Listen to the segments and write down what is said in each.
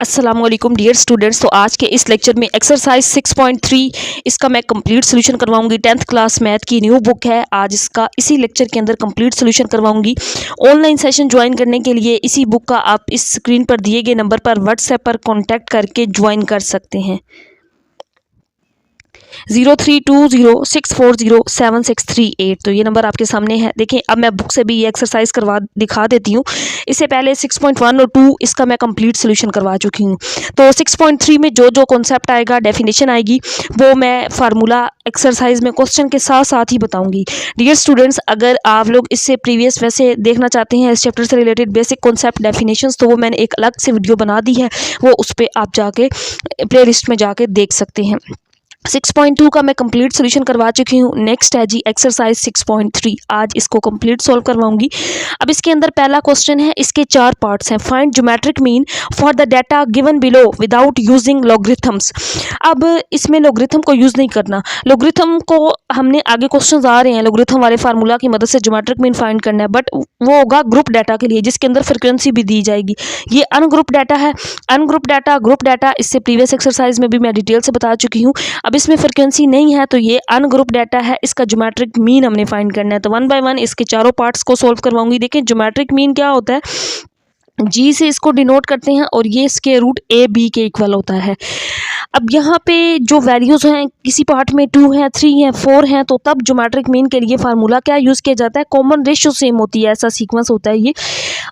अस्सलामुअलैकुम dear students. तो आज के इस लेक्चर में एक्सरसाइज 6.3 इसका मैं कंप्लीट सोल्यूशन करवाऊंगी। 10th क्लास मैथ की न्यू बुक है। आज इसका इसी लेक्चर के अंदर कंप्लीट सोल्यूशन करवाऊंगी। ऑनलाइन सेशन ज्वाइन करने के लिए इसी बुक का आप इस स्क्रीन पर दिए गए नंबर पर व्हाट्सएप पर कॉन्टैक्ट करके ज्वाइन कर सकते हैं। 0320640768 तो ये नंबर आपके सामने है। देखें, अब मैं बुक से भी ये एक्सरसाइज करवा दिखा देती हूँ। इससे पहले 6.1 और 2 इसका मैं कंप्लीट सोल्यूशन करवा चुकी हूँ। तो 6.3 में जो जो कॉन्सेप्ट आएगा, डेफिनेशन आएगी, वो मैं फार्मूला एक्सरसाइज में क्वेश्चन के साथ साथ ही बताऊंगी। डियर स्टूडेंट्स, अगर आप लोग इससे प्रीवियस वैसे देखना चाहते हैं इस चैप्टर से रिलेटेड बेसिक कॉन्सेप्ट डेफिनेशंस, तो वो मैंने एक अलग से वीडियो बना दी है, वो उस पर आप जाके प्ले लिस्ट में जाके देख सकते हैं। 6.2 का मैं कंप्लीट सोल्यूशन करवा चुकी हूँ। नेक्स्ट है जी एक्सरसाइज 6.3। आज इसको कंप्लीट सॉल्व करवाऊंगी। अब इसके अंदर पहला क्वेश्चन है, इसके 4 पार्ट्स हैं। Find geometric mean for the data given below without using logarithms. अब इसमें लॉगरिथम को यूज़ नहीं करना। लॉगरिथम को हमने आगे क्वेश्चन आ रहे हैं, लॉगरिथम वाले फार्मूला की मदद से ज्योमेट्रिक मीन फाइंड करना है, बट वो होगा ग्रुप डाटा के लिए, जिसके अंदर फ्रिक्वेंसी भी दी जाएगी। ये अनग्रुप डाटा है। अनग्रुप डाटा, ग्रुप डाटा, इससे प्रीवियस एक्सरसाइज में भी मैं डिटेल से बता चुकी हूँ। अब इसमें फ्रिक्वेंसी नहीं है, तो ये अनग्रुप डाटा है। इसका ज्योमेट्रिक मीन हमने फाइंड करना है। तो 1 बाय 1 इसके चारों पार्ट्स को सॉल्व करवाऊंगी। देखिए, ज्योमेट्रिक मीन क्या होता है, जी से इसको डिनोट करते हैं और ये स्क्वायर रूट ए बी के इक्वल होता है। अब यहाँ पे जो वैल्यूज़ हैं, किसी पार्ट में 2 हैं, 3 हैं, 4 हैं, तो तब ज्योमेट्रिक मीन के लिए फार्मूला क्या यूज़ किया जाता है, कॉमन रेशियो सेम होती है, ऐसा सीक्वेंस होता है ये।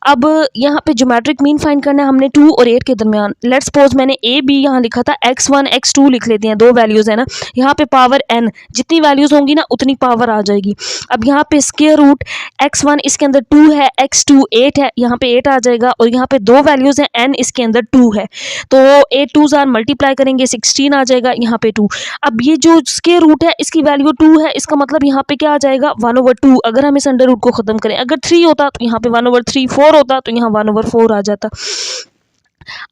अब यहाँ पे ज्योमेट्रिक मीन फाइंड करना है हमने 2 और 8 के दरमियान। लेट्स सपोज मैंने ए बी यहाँ लिखा था, x1 x2 लिख लेते हैं, 2 वैल्यूज़ है ना। यहाँ पे पावर n, जितनी वैल्यूज़ होंगी ना उतनी पावर आ जाएगी। अब यहाँ पे स्क्वायर रूट x1 इसके अंदर 2 है, x2 8 है, यहाँ पे 8 आ जाएगा, और यहाँ पे 2 वैल्यूज़ हैं, n इसके अंदर 2 है, तो 8 2 जार मल्टीप्लाई करेंगे 16 आ जाएगा, यहाँ पे 2। अब ये जो स्क्वायर रूट है इसकी वैल्यू 2 है, इसका मतलब यहाँ पे क्या आ जाएगा 1/2। अगर हम इस अंडर रूट को खत्म करें, अगर 3 होता तो यहाँ पे 1/3, 4 होता तो यहाँ 1/4 आ जाता।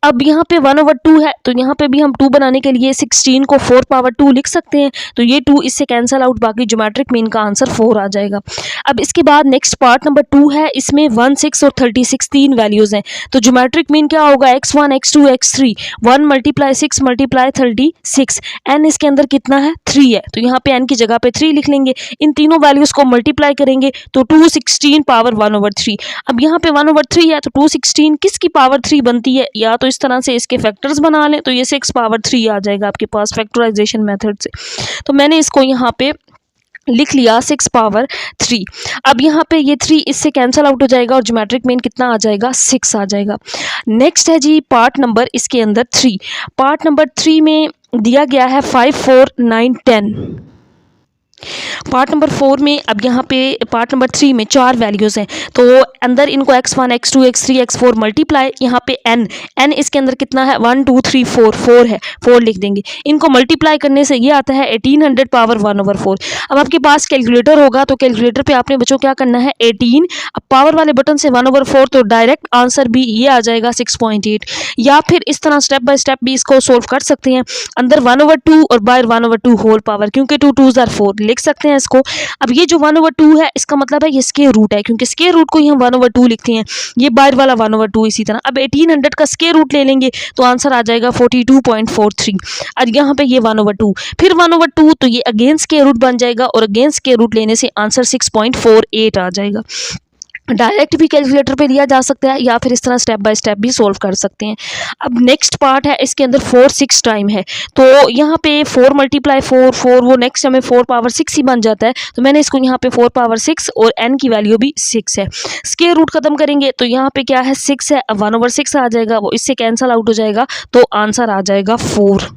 अब यहाँ पे 1/2 है, तो यहाँ पे भी हम 2 बनाने के लिए 16 को 4 पावर 2 लिख सकते हैं, तो ये 2 इससे कैंसिल आउट, बाकी ज्योमेट्रिक मीन का आंसर 4 आ जाएगा। अब इसके बाद नेक्स्ट पार्ट नंबर 2 है, इसमें 1 6 और 36 3 वैल्यूज़ हैं, तो ज्योमेट्रिक मीन क्या होगा, x1 x2 x3, 1 × 6 × 36, n इसके अंदर कितना है 3 है, तो यहाँ पे n की जगह पे 3 लिख लेंगे। इन तीनों वैल्यूज़ को मल्टीप्लाई करेंगे तो 216 पावर 1/3। अब यहाँ पे 1/3 है, तो 216 किसकी पावर 3 बनती है, या तो इस तरह से इसके फैक्टर्स बना लें, तो ये 6 पावर 3 आ जाएगा आपके पास फैक्टराइजेशन मेथड से। तो मैंने इसको यहाँ पे लिख लिया 6 पावर 3। अब यहाँ पे ये 3 इससे कैंसिल आउट हो जाएगा और ज्योमेट्रिक मीन कितना आ जाएगा 6 आ जाएगा। नेक्स्ट है जी पार्ट नंबर इसके अंदर 3। पार्ट नंबर 3 में दिया गया है 5 4 9 10। पार्ट नंबर 4 में, अब यहाँ पे पार्ट नंबर 3 में 4 वैल्यूज़ हैं, तो अंदर इनको x1 x2 x3 x4 multiply, यहाँ पे n इसके अंदर कितना है 1 2 3 4 है, 4 लिख देंगे। इनको मल्टीप्लाई करने से ये आता है 1800 पावर 1/4। अब आपके पास कैलकुलेटर होगा, तो कैलकुलेटर पे आपने बच्चों क्या करना है 18, अब पावर वाले बटन से 1/4, तो डायरेक्ट आंसर भी ये आ जाएगा 6.8। या फिर इस तरह स्टेप बाय स्टेप भी इसको सोल्व कर सकते हैं, अंदर 1/2 और बाहर 1/2 होल पावर, क्योंकि 2 2 जार 4 लिख सकते हैं इसको। अब ये जो 1/2 है, इसका मतलब है ये स्क्वायर रूट है, क्योंकि स्क्वायर रूट को ही हम 1/2 लिखते हैं, ये बाहर वाला 1/2 इसी तरह। अब 1800 का स्क्वायर रूट ले लेंगे तो आंसर आ जाएगा 42.43। अब यहाँ पे ये 1/2, फिर 1/2, तो ये अगेन स्क्वायर रूट बन जाएगा, और अगेन स्क्वायर रूट लेने से आंसर 6.48 आ जाएगा। डायरेक्ट भी कैलकुलेटर पे लिया जा सकता है, या फिर इस तरह स्टेप बाय स्टेप भी सोल्व कर सकते हैं। अब नेक्स्ट पार्ट है, इसके अंदर 4 6 टाइम है, तो यहाँ पे 4 × 4 वो नेक्स्ट हमें 4 पावर 6 ही बन जाता है, तो मैंने इसको यहाँ पे 4 पावर 6 और n की वैल्यू भी 6 है। स्क्वायर रूट खत्म करेंगे तो यहाँ पे क्या है 6 है, अब 1/6 आ जाएगा, वो इससे कैंसिल आउट हो जाएगा, तो आंसर आ जाएगा 4।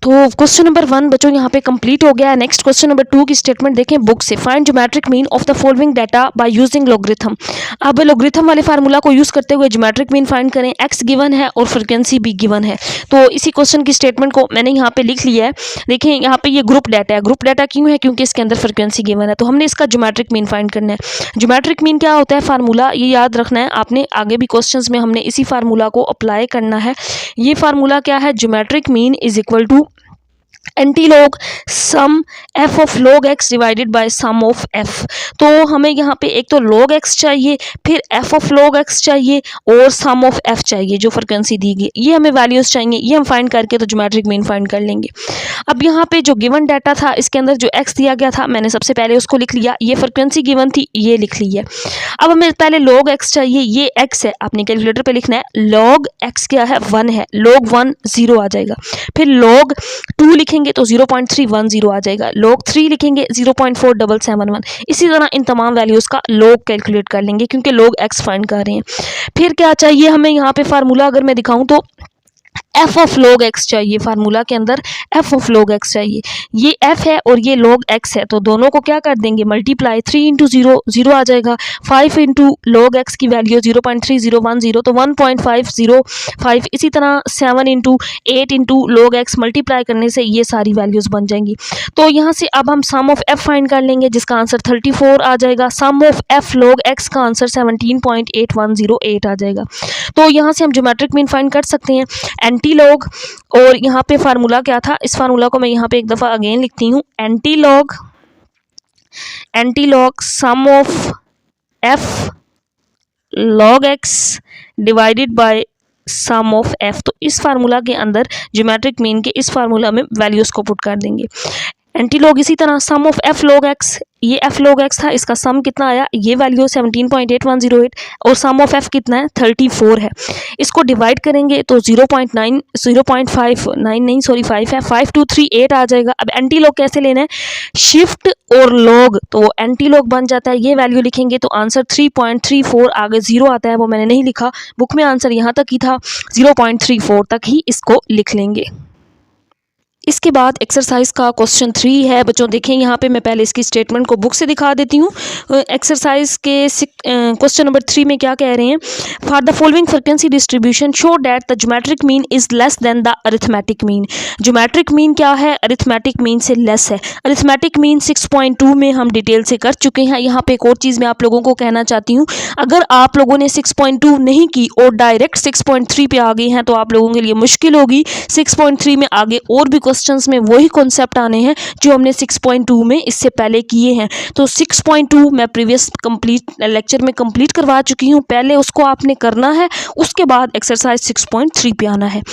तो क्वेश्चन नंबर 1 बच्चों यहाँ पे कंप्लीट हो गया है। नेक्स्ट क्वेश्चन नंबर 2 की स्टेटमेंट देखें बुक से। Find geometric mean of the following data by using logarithm. अब लॉगरिथम वाले फार्मूला को यूज़ करते हुए ज्योमेट्रिक मीन फाइंड करें। एक्स गिवन है और फ्रिक्वेंसी भी गिवन है, तो इसी क्वेश्चन की स्टेटमेंट को मैंने यहाँ पे लिख लिया है। देखें यहाँ पे ये ग्रुप डाटा है। ग्रुप डाटा क्यों है, क्योंकि इसके अंदर फ्रिक्वेंसी गिवन है, तो हमने इसका ज्योमेट्रिक मीन फाइंड करना है। ज्योमेट्रिक मीन क्या होता है, फार्मूला ये याद रखना है आपने, आगे भी क्वेश्चन में हमने इसी फार्मूला को अप्लाई करना है। ये फार्मूला क्या है, geometric mean is equal to anti log sum f of log x divided by sum of f. तो हमें यहाँ पे एक तो लॉग एक्स चाहिए, फिर एफ ऑफ लॉग एक्स चाहिए और सम ऑफ एफ चाहिए जो फ्रिक्वेंसी दी गई, ये हमें वैल्यूज़ चाहिए, ये हम फाइंड करके तो ज्योमेट्रिक मीन फाइंड कर लेंगे। अब यहाँ पे जो गिवन डाटा था इसके अंदर जो एक्स दिया गया था मैंने सबसे पहले उसको लिख लिया, ये फ्रिक्वेंसी गिवन थी ये लिख ली है। अब हमें पहले लॉग एक्स चाहिए, ये एक्स है, आपने कैलकुलेटर पे लिखना है। लॉग एक्स क्या है 1 है, लॉग 1 0 आ जाएगा। फिर लॉग 2 लिखेंगे तो 0.310 आ जाएगा। लॉग 3 लिखेंगे 0.4771। इसी तरह इन तमाम वैल्यूज़ का लॉग कैलकुलेट कर लेंगे क्योंकि लॉग एक्स फाइंड कर रहे हैं। फिर क्या चाहिए हमें यहाँ पे फार्मूला अगर मैं दिखाऊं तो एफ ऑफ लॉग एक्स चाहिए, फार्मूला के अंदर एफ ऑफ लॉग एक्स चाहिए। ये एफ है और ये लॉग एक्स है, तो दोनों को क्या कर देंगे मल्टीप्लाई, 3 इंटू 0 0 आ जाएगा, 5 इंटू लॉग एक्स की वैल्यू 0.3010 तो 1.505। इसी तरह 7 into 8 into log x multiply करने से ये सारी वैल्यूज़ बन जाएंगी। तो यहाँ से अब हम सम ऑफ एफ फाइंड कर लेंगे जिसका आंसर 34 आ जाएगा। सम ऑफ एफ लॉग एक्स का आंसर 17.8108 आ जाएगा। तो यहाँ से हम ज्योमेट्रिक मीन फाइंड कर सकते हैं एंटी लॉग। और यहाँ पे फार्मूला क्या था, इस फार्मूला को मैं यहाँ पे एक दफ़ा अगेन लिखती हूँ, anti log sum of f log x divided by sum of f. तो इस फार्मूला के अंदर ज्योमेट्रिक मीन के इस फार्मूला में वैल्यूज़ को पुट कर देंगे। एंटी लॉग इसी तरह सम ऑफ एफ लॉग एक्स, ये एफ लॉग एक्स था, इसका सम कितना आया, ये वैल्यू 17.8108 और सम ऑफ एफ कितना है 34 है। इसको डिवाइड करेंगे तो 5 है, 5238 आ जाएगा। अब एंटी लॉग कैसे लेना है, शिफ्ट और लॉग, तो एंटी लॉग बन जाता है, ये वैल्यू लिखेंगे तो आंसर 3.34 आगे 0 आता है, वो मैंने नहीं लिखा, बुक में आंसर यहाँ तक ही था, 0.34 तक ही इसको लिख लेंगे। इसके बाद एक्सरसाइज का क्वेश्चन 3 है बच्चों, देखें यहाँ पे मैं पहले इसकी स्टेटमेंट को बुक से दिखा देती हूँ। एक्सरसाइज के क्वेश्चन नंबर 3 में क्या कह रहे हैं, for the following frequency distribution show that the geometric mean is less than the arithmetic mean. Geometric mean क्या है, अरिथमेटिक मीन से लेस है। अरिथमेटिक मीन 6.2 में हम डिटेल से कर चुके हैं। यहाँ पे एक और चीज़ मैं आप लोगों को कहना चाहती हूँ, अगर आप लोगों ने 6.2 नहीं की और डायरेक्ट 6.3 पे आ गए हैं तो आप लोगों के लिए मुश्किल होगी। 6.3 में आगे और भी क्वेश्चंस में वही कॉन्सेप्ट आने हैं जो हमने 6.2 में इससे पहले किए हैं। तो 6.2 मैं प्रीवियस लेक्चर में कंप्लीट करवा चुकी हूँ, पहले उसको आपने करना है, उसके बाद एक्सरसाइज 6.3 पे आना है।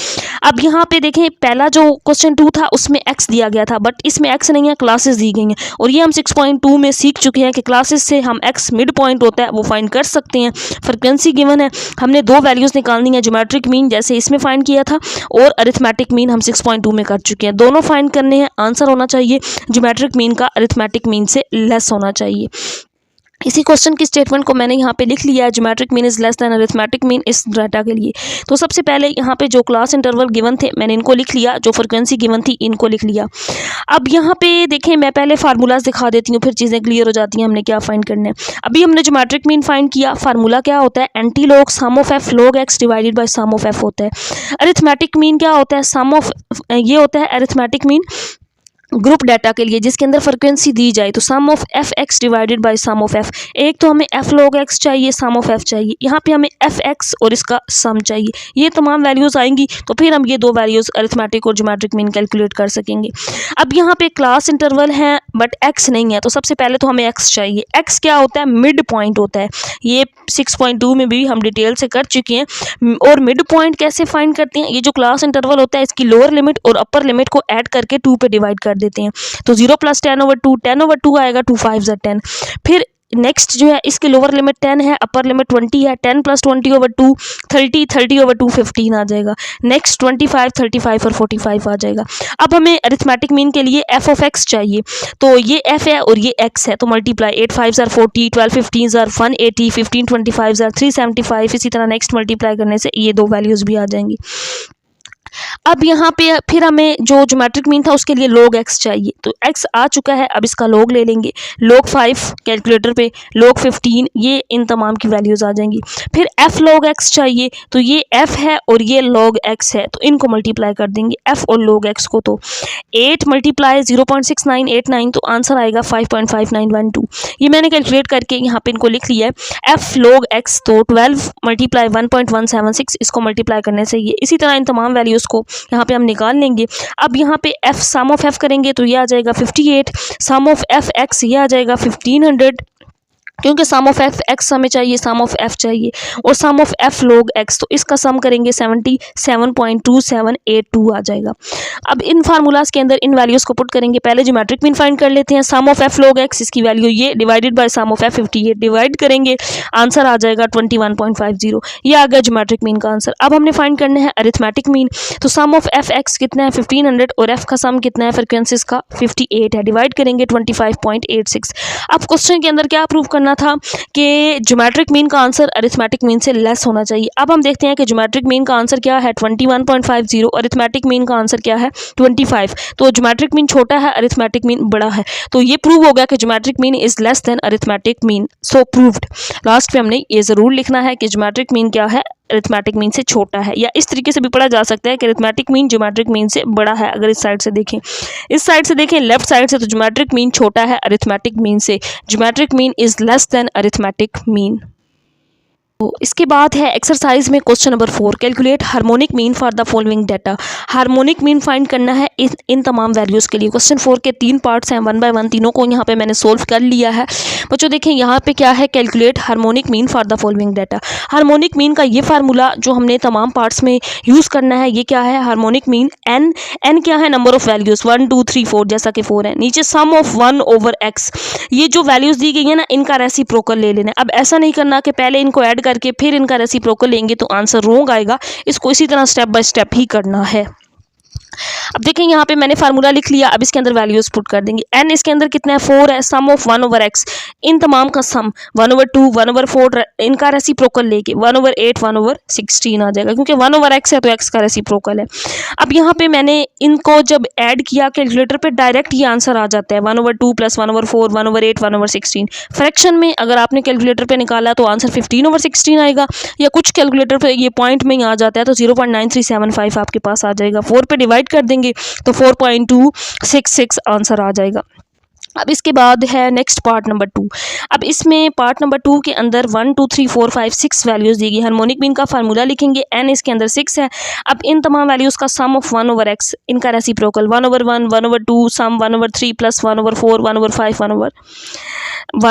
अब यहाँ पे देखें, पहला जो क्वेश्चन 2 था उसमें x दिया गया था, बट इसमें x नहीं है, क्लासेस दी गई हैं। और ये हम 6.2 में सीख चुके हैं कि क्लासेस से हम x मिड पॉइंट होता है वो फाइंड कर सकते हैं। फ्रिक्वेंसी गिवन है, हमने 2 वैल्यूज़ निकालनी है, ज्योमेट्रिक मीन जैसे इसमें फाइंड किया था और अरिथमेटिक मीन हम 6.2 में कर चुके हैं। दोनों फाइंड करने हैं, आंसर होना चाहिए ज्योमेट्रिक मीन का अरिथमेटिक मीन से लेस होना चाहिए। इसी क्वेश्चन की स्टेटमेंट को मैंने यहाँ पे लिख लिया है, geometric mean is less than arithmetic mean इस डाटा के लिए। तो सबसे पहले यहाँ पे जो क्लास इंटरवल गिवन थे मैंने इनको लिख लिया, जो फ्रिक्वेंसी गिवन थी इनको लिख लिया। अब यहाँ पे देखें, मैं पहले फार्मूलाज दिखा देती हूँ, फिर चीज़ें क्लियर हो जाती हैं हमने क्या फाइंड करना है। अभी हमने ज्योमेट्रिक मीन फाइंड किया, फार्मूला क्या होता है, anti log sum of f log x divided by sum of f होता है। अरिथमेटिक मीन क्या होता है, सम ऑफ, ये होता है अरिथमेटिक मीन ग्रुप डाटा के लिए जिसके अंदर फ्रिक्वेंसी दी जाए, तो sum of F X divided by sum of F. एक तो हमें एफ लॉग एक्स चाहिए, सम ऑफ एफ चाहिए, यहाँ पे हमें एफ एक्स और इसका सम चाहिए। ये तमाम वैल्यूज़ आएंगी तो फिर हम ये 2 वैल्यूज़ अरिथमेटिक और ज्योमेट्रिक मीन कैलकुलेट कर सकेंगे। अब यहाँ पे क्लास इंटरवल है बट एक्स नहीं है, तो सबसे पहले तो हमें एक्स चाहिए। एक्स क्या होता है, मिड पॉइंट होता है, ये 6.2 में भी हम डिटेल से कर चुके हैं। और मिड पॉइंट कैसे फाइंड करते हैं, ये जो क्लास इंटरवल होता है इसकी लोअर लिमिट और अपर लिमिट को ऐड करके 2 पे डिवाइड कर देते हैं, तो 0 + 10/2, 10/2 आएगा, 2 5 = 10। फिर नेक्स्ट जो है इसकी लोअर लिमिट 10 है, अपर लिमिट 20 है, 10 + 20/2 30, 30/2 15 आ जाएगा। नेक्स्ट 25, 35 और 45 आ जाएगा। अब हमें अरिथमेटिक मीन के लिए एफ ऑफ एक्स चाहिए, तो ये एफ है और ये एक्स है, तो मल्टीप्लाई 8 5 = 40, 12 15 = 180, 15 25 = 375। इसी तरह नेक्स्ट मल्टीप्लाई करने से ये 2 वैल्यूज़ भी आ जाएंगी। अब यहाँ पे फिर हमें जो ज्योमेट्रिक मीन था उसके लिए log x चाहिए, तो x आ चुका है, अब इसका log ले लेंगे, log 5 कैलकुलेटर पे, log 15, ये इन तमाम की वैल्यूज़ आ जाएंगी। फिर f log x चाहिए, तो ये f है और ये log x है, तो इनको मल्टीप्लाई कर देंगे f और log x को, तो 8 × 0.6989, तो आंसर आएगा 5.5912। ये मैंने कैलकुलेट करके यहाँ पे इनको लिख लिया है f log x, तो 12 × 1.176, इसको मल्टीप्लाई करने से ये इसी तरह इन तमाम वैल्यूज़ को यहाँ पे हम निकाल लेंगे। अब यहाँ पे एफ सम ऑफ एफ करेंगे तो ये आ जाएगा 58, सम ऑफ एफ एक्स ये आ जाएगा 1500, क्योंकि सम ऑफ एफ एक्स हमें चाहिए, सम ऑफ एफ चाहिए, और sum of f log x, तो इसका सम करेंगे 77.2782 आ जाएगा। अब इन फार्मूलाज के अंदर इन वैल्यूज़ को पुट करेंगे। पहले ज्योमेट्रिक मीन फाइंड कर लेते हैं। Sum of f log x, इसकी वैल्यू ये, divided by sum of f 58, divide करेंगे, आंसर आ जाएगा 21.50। ये आ गया ज्योमेट्रिक मीन का आंसर। अब हमने फाइंड करना है अरिथमेटिक मीन। तो सम ऑफ एफ एक्स कितना है 1500, और एफ का सम कितना है फ्रीक्वेंसीज का 58 है, डिवाइड करेंगे 25.86। अब क्वेश्चन के अंदर क्या प्रूव करना था कि ज्योमेट्रिक मीन का आंसर अरिथमेटिक मीन से लेस होना चाहिए। अब हम देखते हैं कि ज्योमेट्रिक मीन का आंसर क्या है 21.50, अरिथमेटिक मीन का आंसर क्या है 25। तो ज्योमेट्रिक मीन छोटा है, अरिथमेटिक मीन बड़ा है, तो ये प्रूव हो गया कि geometric mean is less than arithmetic mean, so proved. Last में हमने ये ज़रूर लिखना है कि ज्योमेट्रिक मीन क्या है, अरिथमेटिक मीन से छोटा है, या इस तरीके से भी पढ़ा जा सकता है कि अरिथमेटिक मीन ज्योमेट्रिक मीन से बड़ा है। अगर इस साइड से देखें, इस साइड से देखें लेफ्ट साइड से, तो ज्योमेट्रिक मीन छोटा है अरिथमेटिक मीन से, geometric mean is less than arithmetic mean. तो इसके बाद है एक्सरसाइज में question number 4, calculate harmonic mean for the following data. Harmonic mean find करना है इन तमाम वैल्यूज़ के लिए। क्वेश्चन 4 के 3 पार्ट्स हैं, 1 बाय 1 तीनों को यहाँ पे मैंने सोल्व कर लिया है। बच्चों देखें यहाँ पे क्या है, calculate harmonic mean for the following data. Harmonic mean का ये फार्मूला जो हमने तमाम पार्ट्स में यूज़ करना है, ये क्या है, हार्मोनिक मीन एन क्या है, नंबर ऑफ वैल्यूज़ 1 2 3 4, जैसा कि 4 है। नीचे सम ऑफ 1 ओवर एक्स, ये जो वैल्यूज़ दी गई है ना, इनका रेसिप्रोकल ले लेना। अब ऐसा नहीं करना कि पहले इनको ऐड करके फिर इनका रेसिप्रोकल लेंगे तो आंसर रॉन्ग आएगा, इसको इसी तरह स्टेप बाय स्टेप ही करना है। अब देखें यहाँ पे मैंने फार्मूला लिख लिया, अब इसके अंदर वैल्यूज पुट कर देंगे। एन इसके अंदर कितना है 4 है, सम ऑफ 1 ओवर एक्स, इन तमाम का सम 1 ओवर 2 1 ओवर 4, इनका रेसिप्रोकल लेके 1 ओवर 8 1 ओवर 16 आ जाएगा, क्योंकि 1 ओवर एक्स है तो एक्स का रेसिप्रोकल है। अब यहाँ पे मैंने इनको जब ऐड किया कैलकुलेटर पे, डायरेक्ट ये आंसर आ जाता है 1 over 2 plus 1 over 4 1 over 8 1 over 16। Fraction में अगर आपने कैलकुलेटर पे निकाला तो आंसर 15 ओवर 16 आएगा, या कुछ कैलकुलेटर पे ये पॉइंट में ही आ जाता है तो 0.9375 आपके पास आ जाएगा। 4 पे डिवाइड कर देंगे तो 4.266 आंसर आ जाएगा। अब इसके बाद है नेक्स्ट पार्ट नंबर 2। अब इसमें पार्ट नंबर 2 के अंदर 1 2 3 4 5 6 वैल्यूज़ दी गई। हार्मोनिक मीन का फार्मूला लिखेंगे, एन इसके अंदर 6 है। अब इन तमाम वैल्यूज़ का सम ऑफ 1 ओवर एक्स, इनका रेसिप्रोकल 1 ओवर 1 1 ओवर 2, सम 1 over 3 plus 1 over 4 1 over 5 1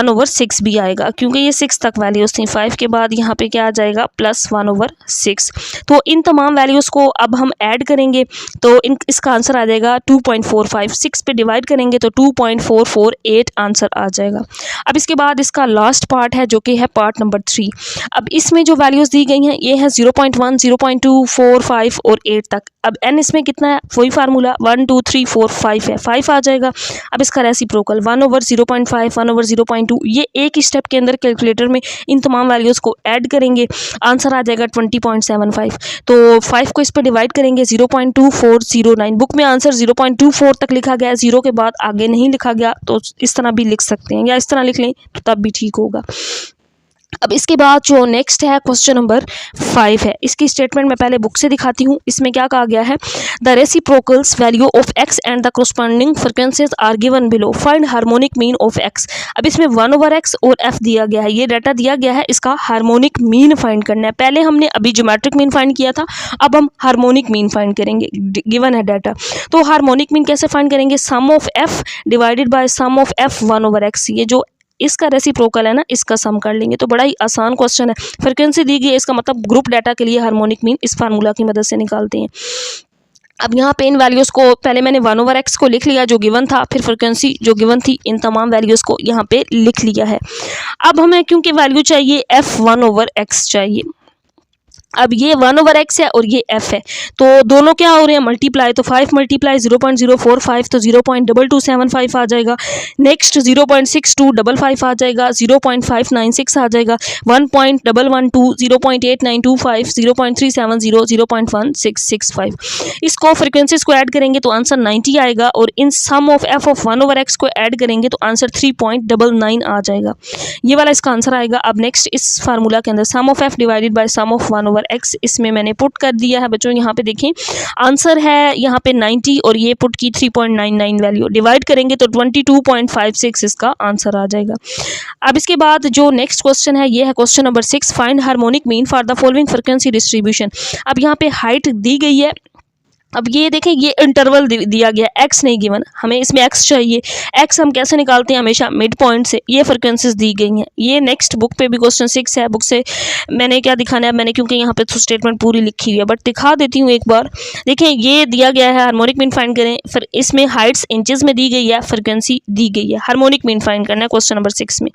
over 6 भी आएगा, क्योंकि ये 6 तक वैल्यूज़ थी। 5 के बाद यहाँ पे क्या आ जाएगा प्लस 1 ओवर 6। तो इन तमाम वैल्यूज़ को अब हम ऐड करेंगे तो इसका आंसर आ जाएगा 2.45। 6 पे डिवाइड करेंगे तो 2.448 आंसर आ जाएगा। अब इसके बाद इसका लास्ट पार्ट है जो कि है पार्ट नंबर 3। अब इसमें जो वैल्यूज़ दी गई हैं ये है 0.1 0.2 4 5 और 8 तक। अब एन इसमें कितना है, वही फार्मूला 1 2 3 4 5 है, 5 आ जाएगा। अब इसका रेसिप्रोकल 1 ओवर 0.5 1 ओवर 0.2, ये एक ही स्टेप के अंदर कैलकुलेटर में इन तमाम वैल्यूज़ को ऐड करेंगे, आंसर आ जाएगा 20.75। तो 5 को इस पर डिवाइड करेंगे 0.2409। बुक में आंसर 0.24 तक लिखा गया है, 0 के बाद आगे नहीं लिखा गया, तो इस तरह भी लिख सकते हैं या इस तरह लिख लें तो तब भी ठीक होगा। अब इसके बाद जो नेक्स्ट है क्वेश्चन नंबर 5 है, इसकी स्टेटमेंट मैं पहले बुक से दिखाती हूँ। इसमें क्या कहा गया है, the reciprocals value of x and the corresponding frequencies are given below, find harmonic mean of x. अब इसमें 1 ओवर एक्स और एफ दिया गया है, ये डाटा दिया गया है, इसका हार्मोनिक मीन फाइंड करना है। पहले हमने अभी ज्योमेट्रिक मीन फाइंड किया था, अब हम हार्मोनिक मीन फाइंड करेंगे, गिवन है डाटा। तो हार्मोनिक मीन कैसे फाइंड करेंगे, sum of F divided by sum of F 1 over X, ये जो इसका रेसिप्रोकल है ना, इसका सम कर लेंगे। तो बड़ा ही आसान क्वेश्चन है, फ्रीक्वेंसी दी गई है, इसका मतलब ग्रुप डाटा के लिए हार्मोनिक मीन इस फार्मूला की मदद से निकालते हैं। अब यहाँ पे इन वैल्यूज़ को पहले मैंने 1 ओवर एक्स को लिख लिया जो गिवन था, फिर फ्रीक्वेंसी जो गिवन थी इन तमाम वैल्यूज़ को यहाँ पे लिख लिया है। अब हमें क्योंकि वैल्यू चाहिए एफ 1 ओवर एक्स चाहिए, अब ये 1 ओवर एक्स है और ये एफ है, तो दोनों क्या हो रहे हैं मल्टीप्लाई, तो 5 मल्टीप्लाई 0.045 तो 0.2275 आ जाएगा। नेक्स्ट 0.6255 आ जाएगा, 0.596 आ जाएगा, 1.112 0.8925 0.370 0.1665। इसको फ्रिक्वेंसीज को ऐड करेंगे तो आंसर 90 आएगा, और इन sum of F of 1 over X को ऐड करेंगे तो आंसर 3.99 आ जाएगा। ये वाला इसका आंसर आएगा। अब नेक्स्ट इस फार्मूला के अंदर sum of F divided by sum of 1 over X, इसमें मैंने पुट कर दिया है बच्चों। यहाँ पे देखें आंसर है यहाँ पे 90 और ये पुट की 3.99 वैल्यू, डिवाइड करेंगे तो 22.56 इसका आंसर आ जाएगा। अब इसके बाद जो नेक्स्ट क्वेश्चन है ये है question number 6, find harmonic mean for the following frequency distribution. अब यहाँ पे हाइट दी गई है अब ये देखें, ये इंटरवल दिया गया, एक्स नहीं गिवन, हमें इसमें एक्स चाहिए। एक्स हम कैसे निकालते हैं, हमेशा मिड पॉइंट से। ये फ्रिक्वेंसीज दी गई हैं। ये नेक्स्ट बुक पे भी क्वेश्चन 6 है, बुक से मैंने क्या दिखाना है, मैंने क्योंकि यहाँ पे तो स्टेटमेंट पूरी लिखी हुई है, बट दिखा देती हूँ एक बार। देखें, ये दिया गया है हार्मोनिक मीन फाइंड करें, फिर इसमें हाइट्स इंचेस में दी गई है, फ्रिक्वेंसी दी गई है, हार्मोनिक मीन फाइंड करना है क्वेश्चन नंबर 6 में।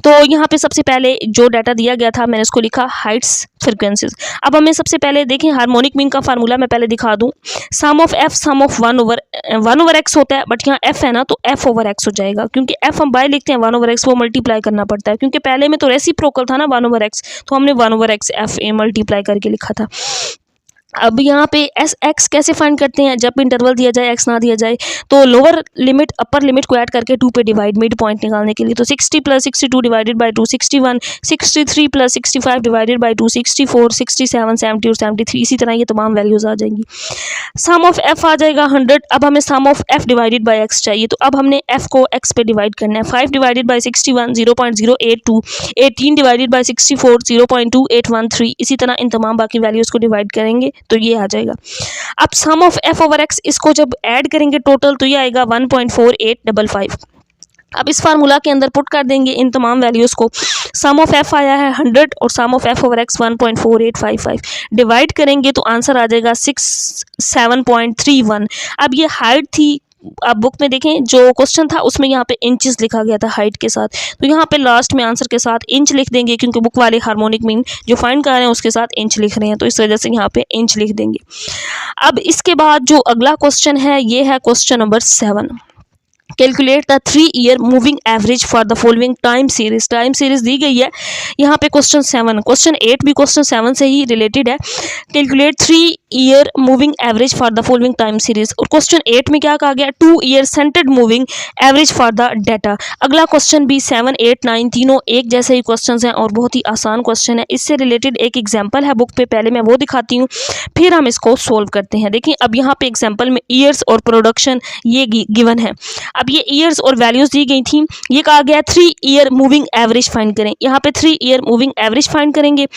तो यहाँ पे सबसे पहले जो डाटा दिया गया था मैंने इसको लिखा हाइट्स फ्रिक्वेंसीज। अब हमें सबसे पहले देखें हार्मोनिक मीन का फार्मूला मैं पहले दिखा दूं। Sum of F sum of 1/1 X होता है, बट यहाँ एफ है ना, तो एफ ओवर एक्स हो जाएगा, क्योंकि एफ हम बाय लिखते हैं 1 ओवर एक्स, वो मल्टीप्लाई करना पड़ता है, क्योंकि पहले में तो रेसिप्रोकल था ना 1 ओवर एक्स, तो हमने 1 over x F A multiply करके लिखा था। अब यहाँ पे एस एक्स कैसे फाइंड करते हैं, जब इंटरवल दिया जाए एक्स ना दिया जाए, तो लोअर लिमिट अपर लिमिट को ऐड करके 2 पे डिवाइड, मिड पॉइंट निकालने के लिए। तो 60 + 62 डिवाइडेड बाई 2 61, 63 + 65 डिवाइडेड बाई 2 64, 67, 70 और 73, इसी तरह ये तमाम वैल्यूज आ जाएंगी। सम ऑफ एफ आ जाएगा 100। अब हमें sum of F divided by X चाहिए, तो अब हमने एफ को एक्स पे डिवाइड करना है। 5 डिवाइडेड बाई 61 0.082, 18 डिवाइडेड बाई 64 0.2813, इसी तरह इन तमाम बाकी वैल्यूज़ को डिवाइड करेंगे तो ये आ जाएगा। अब सम ऑफ एफ ओवर एक्स, इसको जब ऐड करेंगे टोटल, तो ये आएगा 1.4855। अब इस फार्मूला के अंदर पुट कर देंगे इन तमाम वैल्यूज़ को। सम ऑफ एफ आया है 100 और sum of F over X 1.4855, divide करेंगे तो आंसर आ जाएगा 67.31। अब ये हाइट थी, आप बुक में देखें जो क्वेश्चन था उसमें यहाँ पे इंचेस लिखा गया था हाइट के साथ, तो यहाँ पे लास्ट में आंसर के साथ इंच लिख देंगे, क्योंकि बुक वाले हार्मोनिक मीन जो फाइंड कर रहे हैं उसके साथ इंच लिख रहे हैं, तो इस वजह से यहाँ पे इंच लिख देंगे। अब इसके बाद जो अगला क्वेश्चन है, ये है question number 7। Calculate the three year moving average for the following time series. Time series दी गई है यहाँ पे क्वेश्चन 7, क्वेश्चन 8 भी क्वेश्चन 7 से ही रिलेटेड है। Calculate three year moving average for the following time series, और क्वेश्चन 8 में क्या कहा गया, two year centred moving average for the data. अगला क्वेश्चन भी 7, 8, 9 तीनों एक जैसे ही क्वेश्चन हैं और बहुत ही आसान क्वेश्चन है। इससे रिलेटेड एक एग्जाम्पल है बुक पे, पहले मैं वो दिखाती हूँ, फिर हम इसको सोल्व करते हैं। देखिए, अब यहाँ पे एग्जाम्पल में ईयर्स और प्रोडक्शन ये गिवन है। अब ये ईयर्स और वैल्यूज दी गई थी, ये कहा गया 3-ईयर मूविंग एवरेज फाइंड करें। यहाँ पे 3-ईयर मूविंग एवरेज फाइंड करेंगे,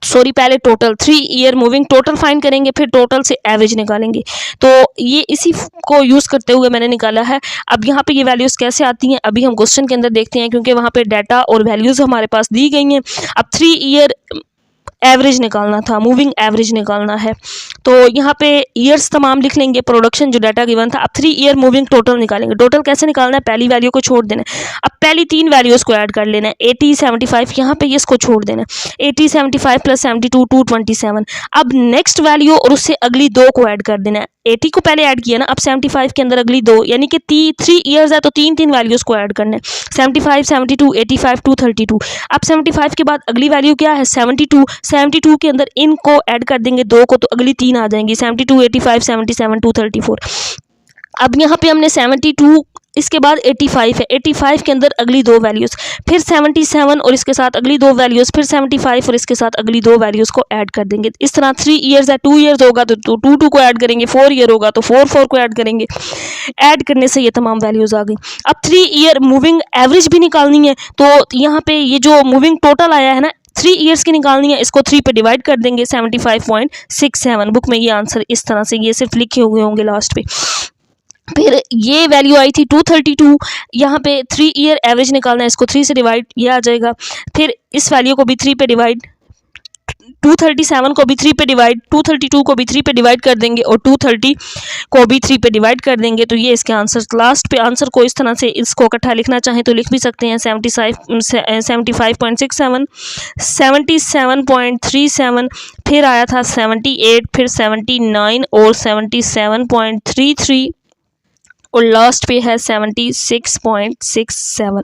सॉरी पहले टोटल 3-ईयर मूविंग टोटल फाइंड करेंगे, फिर टोटल से एवरेज निकालेंगे। तो ये इसी को यूज़ करते हुए मैंने निकाला है। अब यहाँ पे ये वैल्यूज़ कैसे आती हैं अभी हम क्वेश्चन के अंदर देखते हैं, क्योंकि वहाँ पे डाटा और वैल्यूज़ हमारे पास दी गई हैं। अब 3-ईयर एवरेज निकालना था, मूविंग एवरेज निकालना है, तो यहाँ पे ईयर्स तमाम लिख लेंगे, प्रोडक्शन जो डाटा गिवन था। अब 3-ईयर मूविंग टोटल निकालेंगे। टोटल कैसे निकालना है, पहली वैल्यू को छोड़ देना है, अब पहली 3 वैल्यूज़ को ऐड कर लेना है, 80 75, यहाँ पे इसको छोड़ देना है, 80 75 + 72 227। अब नेक्स्ट वैल्यू और उससे अगली 2 को ऐड कर देना है। 80 को पहले ऐड किया ना, अब 75 के अंदर अगली 2, यानी कि 3 ईयर्स है तो 3 वैल्यूज़ को ऐड करना है, 75 72 85 232। अब 75 के बाद अगली वैल्यू क्या है, 72 के अंदर इनको ऐड कर देंगे 2 को, तो अगली 3 आ जाएंगी, 72 85 77 234। अब यहाँ पे हमने 72, इसके बाद 85 है, 85 के अंदर अगली 2 वैल्यूज़, फिर 77 और इसके साथ अगली 2 वैल्यूज़, फिर 75 और इसके साथ अगली 2 वैल्यूज़ को ऐड कर देंगे। इस तरह 3 ईयर्स है, 2 ईयर्स होगा तो 2 को ऐड करेंगे, 4 ईयर होगा तो 4 को ऐड करेंगे। ऐड करने से ये तमाम वैल्यूज़ आ गई। अब 3-ईयर मूविंग एवरेज भी निकालनी है, तो यहाँ पे ये जो मूविंग टोटल आया है ना, 3 ईयर्स की निकालनी है, इसको 3 पे डिवाइड कर देंगे, 75.67। बुक में ये आंसर इस तरह से ये सिर्फ लिखे हुए होंगे लास्ट पे। फिर ये वैल्यू आई थी 232, यहाँ पे 3-ईयर एवरेज निकालना है, इसको 3 से डिवाइड, ये आ जाएगा। फिर इस वैल्यू को भी 3 पे डिवाइड, 237 को भी 3 पे डिवाइड, 232 को भी 3 पे डिवाइड कर देंगे और 230 को भी 3 पे डिवाइड कर देंगे, तो ये इसके आंसर। लास्ट पे आंसर को इस तरह से इसको इकट्ठा लिखना चाहें तो लिख भी सकते हैं, 75.67, 77.37, फिर आया था 78, फिर 79 और 77.33 और लास्ट पे है 76.67।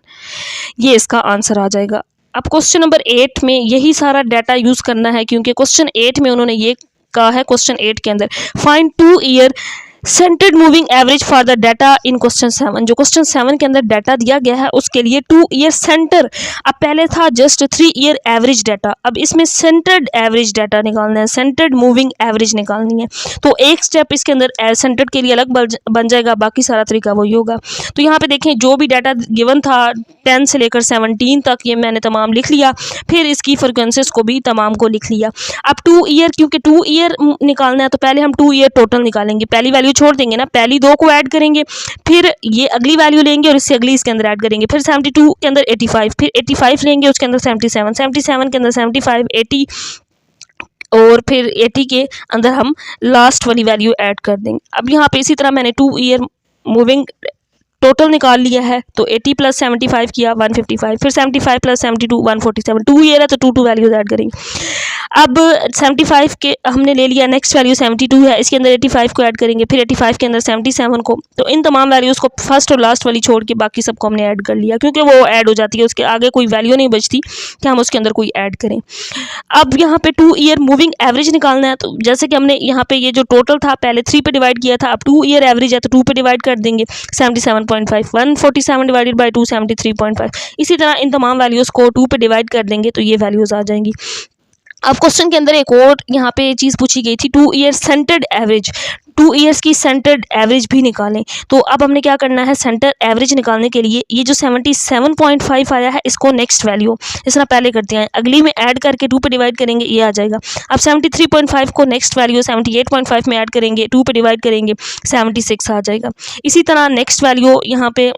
ये इसका आंसर आ जाएगा। अब क्वेश्चन नंबर 8 में यही सारा डाटा यूज़ करना है, क्योंकि क्वेश्चन 8 में उन्होंने ये कहा है, क्वेश्चन 8 के अंदर find two year centred moving average for the data in question 7। जो क्वेश्चन 7 के अंदर डाटा दिया गया है उसके लिए 2 ईयर सेंटर, अब पहले था जस्ट 3 ईयर एवरेज डाटा, अब इसमें सेंटर्ड एवरेज डाटा निकालना है, सेंटर्ड मूविंग एवरेज निकालनी है। तो एक स्टेप इसके अंदर सेंटर्ड के लिए अलग बन जाएगा, बाकी सारा तरीका वही होगा। तो यहाँ पे देखें जो भी डाटा गिवन था 10 से लेकर 17 तक ये मैंने तमाम लिख लिया, फिर इसकी फ्रिक्वेंसीज को भी तमाम को लिख लिया। अब 2 ईयर, क्योंकि 2 ईयर निकालना है तो पहले हम 2 ईयर टोटल निकालेंगे, पहली वैल्यू छोड़ देंगे ना, पहली 2 को ऐड करेंगे, फिर ये अगली वैल्यू लेंगे और इससे अगली इसके अंदर ऐड करेंगे, फिर 72 के अंदर 85, फिर 85 लेंगे उसके अंदर 77, 77 के अंदर 75, 80 और फिर 80 के अंदर हम लास्ट वाली वैल्यू ऐड कर देंगे। अब यहाँ पे इसी तरह मैंने 2 ईयर मूविंग टोटल निकाल लिया है, तो 80 प्लस 75 किया 155, फिर 75 प्लस 72 147, 2 ईयर है तो 2 वैल्यूज ऐड करेंगे। अब 75 के हमने ले लिया, नेक्स्ट वैल्यू 72 है, इसके अंदर 85 को ऐड करेंगे, फिर 85 के अंदर 77 को, तो इन तमाम वैल्यूज़ को फर्स्ट और लास्ट वाली छोड़ के बाकी सबको हमने ऐड कर लिया, क्योंकि वो ऐड हो जाती है, उसके आगे कोई वैल्यू नहीं बचती कि हम उसके अंदर कोई ऐड करें। अब यहाँ पे 2 ईयर मूविंग एवरेज निकालना है, तो जैसे कि हमने यहाँ पे ये जो टोटल था पहले 3 पे डिवाइड किया था, अब 2 ईयर एवरेज है तो 2 पे डिवाइड कर देंगे, 77.5, 147 डिवाइडेड बाई 2 73.5, इसी तरह इन तमाम वैल्यूज़ को 2 पे डिवाइड कर देंगे तो ये वैल्यूज़ आ जाएंगी। अब क्वेश्चन के अंदर एक और यहाँ पे चीज़ पूछी गई थी, 2 ईयर सेंटर्ड एवरेज, 2 ईयर्स की सेंटर्ड एवरेज भी निकालें। तो अब हमने क्या करना है, सेंटर एवरेज निकालने के लिए ये जो 77.5 आया है इसको नेक्स्ट वैल्यू इस तरह पहले करते हैं, अगली में ऐड करके 2 पे डिवाइड करेंगे, ये आ जाएगा। अब 73.5 को नेक्स्ट वैल्यू 78.5 में ऐड करेंगे, 2 पे डिवाइड करेंगे, 76 आ जाएगा। इसी तरह नेक्स्ट वैल्यू यहाँ पे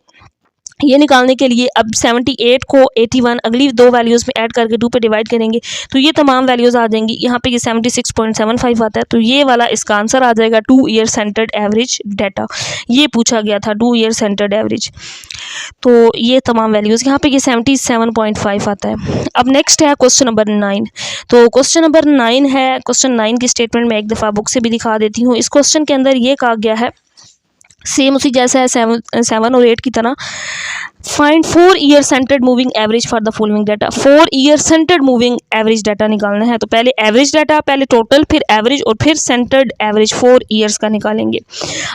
ये निकालने के लिए अब 78 को 81 अगली 2 वैल्यूज़ में ऐड करके 2 पे डिवाइड करेंगे, तो ये तमाम वैल्यूज़ आ जाएंगी। यहाँ पे ये 76.75 आता है, तो ये वाला इसका आंसर आ जाएगा 2 ईयर सेंटर्ड एवरेज डाटा। ये पूछा गया था 2 ईयर सेंटर्ड एवरेज, तो ये तमाम वैल्यूज़ यहाँ पे ये 77.5 आता है। अब नेक्स्ट है क्वेश्चन नंबर 9। तो क्वेश्चन नंबर 9 है, क्वेश्चन 9 की स्टेटमेंट मैं एक दफ़ा बुक से भी दिखा देती हूँ। इस क्वेश्चन के अंदर ये कहा गया है, सेम उसी जैसा है 7 और 8 की तरह, find 4 year centred moving average for the following data. 4 year centred moving average data निकालना है, तो पहले एवरेज डाटा, पहले टोटल, फिर एवरेज और फिर सेंटर्ड एवरेज 4 ईयर्स का निकालेंगे।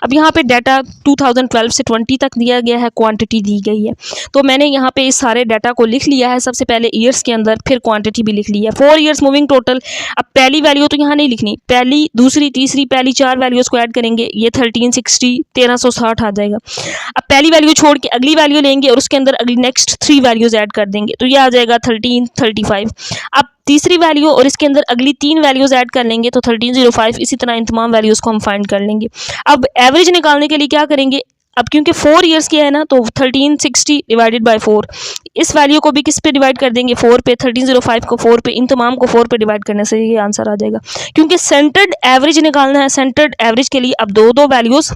अब यहाँ पे डाटा 2012 से 20 तक दिया गया है, क्वांटिटी दी गई है, तो मैंने यहाँ पे इस सारे डाटा को लिख लिया है, सबसे पहले ईयर्स के अंदर, फिर क्वांटिटी भी लिख ली है। 4 ईयर्स मूविंग टोटल, अब पहली वैल्यू तो यहाँ नहीं लिखनी, पहली, दूसरी, तीसरी, पहली 4 वैल्यूज़ को ऐड करेंगे, ये 1360 1360 आ जाएगा। अब पहली वैल्यू छोड़ के अगली वैल्यू लेंगे और उसके अंदर अगली नेक्स्ट 3 वैल्यूज़ ऐड कर देंगे, तो ये आ जाएगा 1335। अब तीसरी वैल्यू और इसके अंदर अगली 3 वैल्यूज़ ऐड कर लेंगे तो 1305, इसी तरह इन तमाम वैल्यूज़ को हम फाइंड कर लेंगे। अब एवरेज निकालने के लिए क्या करेंगे, अब क्योंकि 4 ईयर्स की है ना, तो 1360 डिवाइडेड बाय 4, इस वैल्यू को भी किस पे डिवाइड कर देंगे, 4 पे, 1305 को 4 पे, इन तमाम को 4 पे डिवाइड करने से ये आंसर आ जाएगा। क्योंकि सेंटर्ड एवरेज निकालना है, सेंटर्ड एवरेज के लिए अब दो वैल्यूज़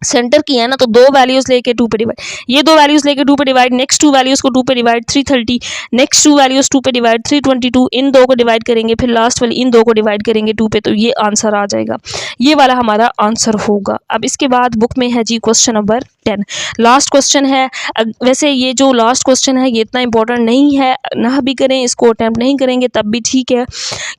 सेंटर की है ना, तो 2 वैल्यूज़ लेके 2 पे डिवाइड, ये 2 वैल्यूज़ लेके 2 पे डिवाइड, नेक्स्ट 2 वैल्यूज़ को 2 पे डिवाइड 330, नेक्स्ट 2 वैल्यूज़ 2 पे डिवाइड 322, इन 2 को डिवाइड करेंगे, फिर लास्ट वाली इन 2 को डिवाइड करेंगे 2 पे, तो ये आंसर आ जाएगा, ये वाला हमारा आंसर होगा। अब इसके बाद बुक में है जी क्वेश्चन नंबर 10, लास्ट क्वेश्चन है। वैसे ये जो लास्ट क्वेश्चन है ये इतना इंपॉर्टेंट नहीं है, ना भी करें, इसको अटैम्प्ट नहीं करेंगे तब भी ठीक है,